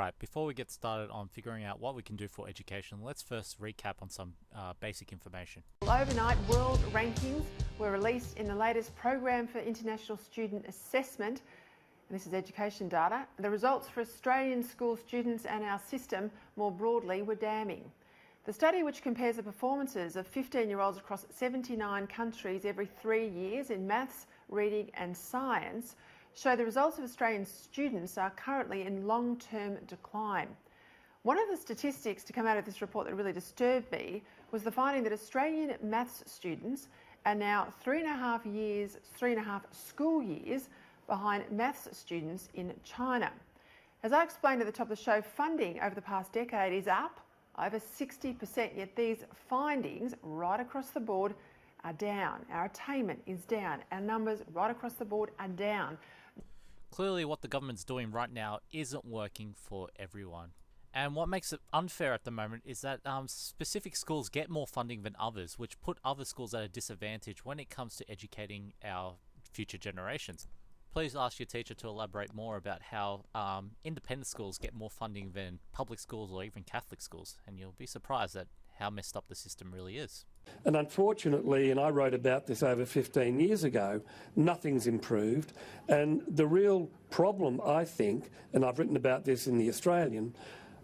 Alright, before we get started on figuring out what we can do for education, let's first recap on some basic information. Overnight world rankings were released in the latest program for international student assessment. And this is education data. The results for Australian school students and our system more broadly were damning. The study, which compares the performances of 15-year-olds across 79 countries every 3 years in maths, reading and science, show the results of Australian students are currently in long-term decline. One of the statistics to come out of this report that really disturbed me was the finding that Australian maths students are now 3.5 school years behind maths students in China. As I explained at the top of the show, funding over the past decade is up over 60%, yet these findings right across the board are down. Our attainment is down. Our numbers right across the board are down. Clearly what the government's doing right now isn't working for everyone. And what makes it unfair at the moment is that specific schools get more funding than others, which put other schools at a disadvantage when it comes to educating our future generations. Please ask your teacher to elaborate more about how independent schools get more funding than public schools or even Catholic schools, and you'll be surprised at how messed up the system really is. And unfortunately, and I wrote about this over 15 years ago, nothing's improved. And the real problem, I think, and I've written about this in The Australian,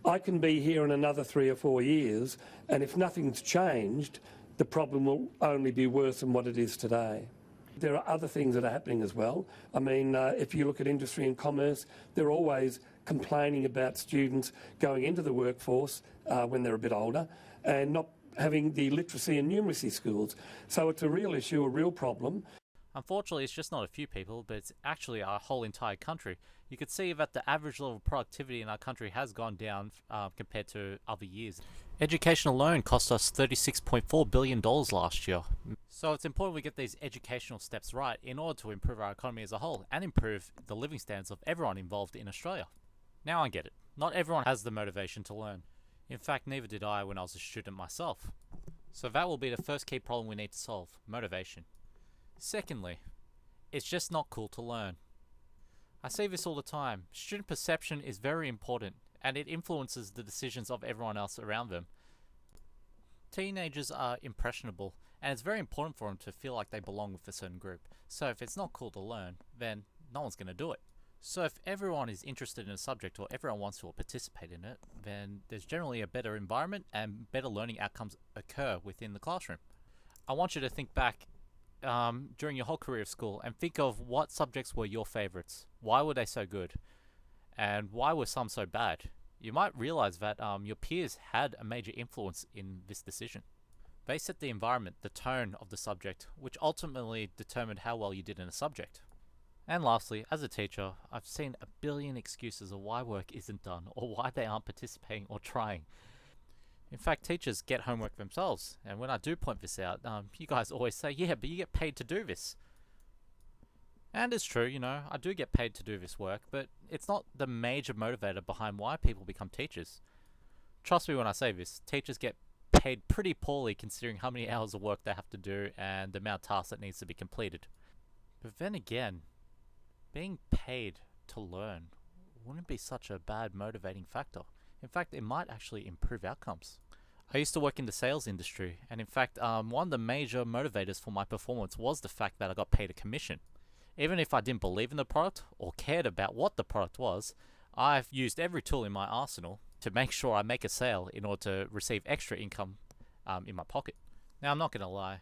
I can be here in another 3 or 4 years, and if nothing's changed, the problem will only be worse than what it is today. There are other things that are happening as well. I mean, if you look at industry and commerce, they're always complaining about students going into the workforce when they're a bit older and not having the literacy and numeracy skills. So it's a real issue, a real problem. Unfortunately, it's just not a few people, but it's actually our whole entire country. You could see that the average level of productivity in our country has gone down compared to other years. Education alone cost us $36.4 billion last year. So it's important we get these educational steps right in order to improve our economy as a whole and improve the living standards of everyone involved in Australia. Now I get it. Not everyone has the motivation to learn. In fact, neither did I when I was a student myself. So that will be the first key problem we need to solve: motivation. Secondly, it's just not cool to learn. I say this all the time. Student perception is very important, and it influences the decisions of everyone else around them. Teenagers are impressionable, and it's very important for them to feel like they belong with a certain group. So if it's not cool to learn, then no one's going to do it. So if everyone is interested in a subject or everyone wants to participate in it, then there's generally a better environment and better learning outcomes occur within the classroom. I want you to think back during your whole career of school and think of what subjects were your favorites. Why were they so good? And why were some so bad? You might realize that your peers had a major influence in this decision. They set the environment, the tone of the subject, which ultimately determined how well you did in a subject. And lastly, as a teacher, I've seen a billion excuses of why work isn't done or why they aren't participating or trying. In fact, teachers get homework themselves, and when I do point this out, you guys always say, yeah, but you get paid to do this. And it's true, you know, I do get paid to do this work, but it's not the major motivator behind why people become teachers. Trust me when I say this, teachers get paid pretty poorly considering how many hours of work they have to do and the amount of tasks that needs to be completed. But then again, being paid to learn wouldn't be such a bad motivating factor. In fact, it might actually improve outcomes. I used to work in the sales industry, and in fact, one of the major motivators for my performance was the fact that I got paid a commission. Even if I didn't believe in the product or cared about what the product was, I've used every tool in my arsenal to make sure I make a sale in order to receive extra income in my pocket. Now, I'm not going to lie,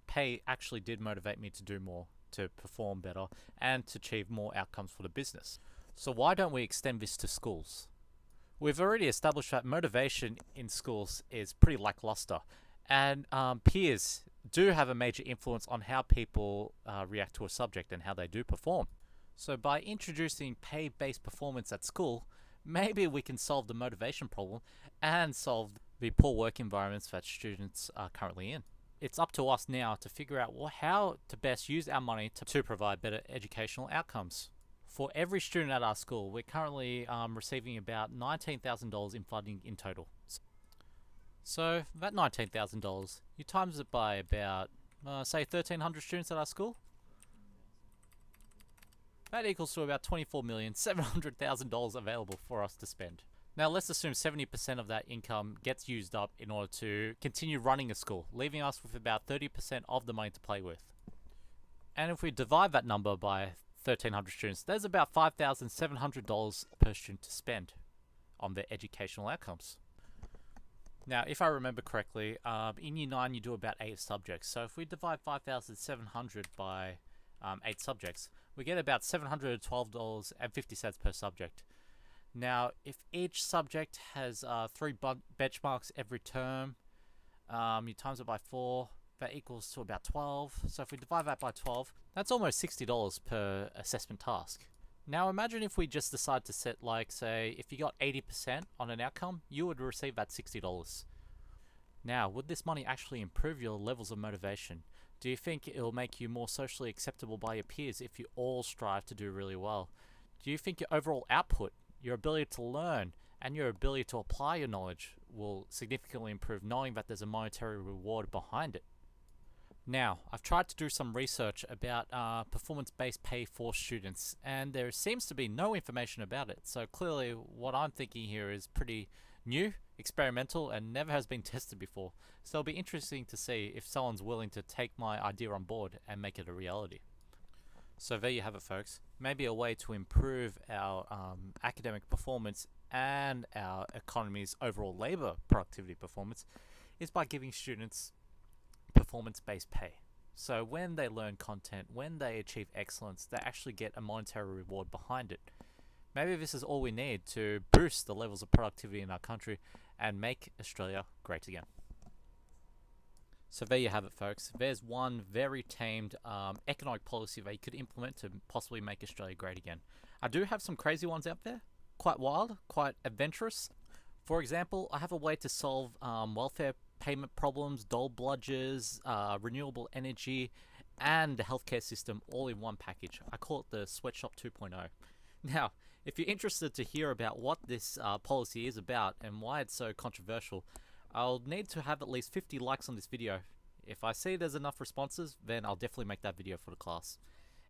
pay actually did motivate me to do more, to perform better, and to achieve more outcomes for the business. So why don't we extend this to schools? We've already established that motivation in schools is pretty lackluster, and peers do have a major influence on how people react to a subject and how they do perform. So by introducing pay-based performance at school, maybe we can solve the motivation problem and solve the poor work environments that students are currently in. It's up to us now to figure out how to best use our money to provide better educational outcomes. For every student at our school, we're currently receiving about $19,000 in funding in total. So that $19,000, you times it by about, say, 1,300 students at our school. That equals to about $24,700,000 available for us to spend. Now let's assume 70% of that income gets used up in order to continue running a school, leaving us with about 30% of the money to play with. And if we divide that number by 1,300 students, there's about $5,700 per student to spend on their educational outcomes. Now, if I remember correctly, in Year 9 you do about 8 subjects. So if we divide 5,700 by 8 subjects, we get about $712.50 per subject. Now, if each subject has 3 benchmarks every term, you times it by 4, that equals to about 12. So if we divide that by 12, that's almost $60 per assessment task. Now imagine if we just decide to set, like, say, if you got 80% on an outcome, you would receive that $60. Now, would this money actually improve your levels of motivation? Do you think it'll make you more socially acceptable by your peers if you all strive to do really well? Do you think your overall output, your ability to learn, and your ability to apply your knowledge will significantly improve knowing that there's a monetary reward behind it? Now, I've tried to do some research about performance-based pay for students, and there seems to be no information about it. So clearly, what I'm thinking here is pretty new, experimental, and never has been tested before. So it'll be interesting to see if someone's willing to take my idea on board and make it a reality. So there you have it, folks. Maybe a way to improve our academic performance and our economy's overall labor productivity performance is by giving students performance-based pay. So when they learn content, when they achieve excellence, they actually get a monetary reward behind it. Maybe this is all we need to boost the levels of productivity in our country and make Australia great again. So there you have it, folks. There's one very tamed economic policy that you could implement to possibly make Australia great again. I do have some crazy ones out there, quite wild, quite adventurous. For example, I have a way to solve welfare payment problems, dole bludgers, renewable energy, and the healthcare system all in one package. I call it the Sweatshop 2.0. Now, if you're interested to hear about what this policy is about and why it's so controversial, I'll need to have at least 50 likes on this video. If I see there's enough responses, then I'll definitely make that video for the class.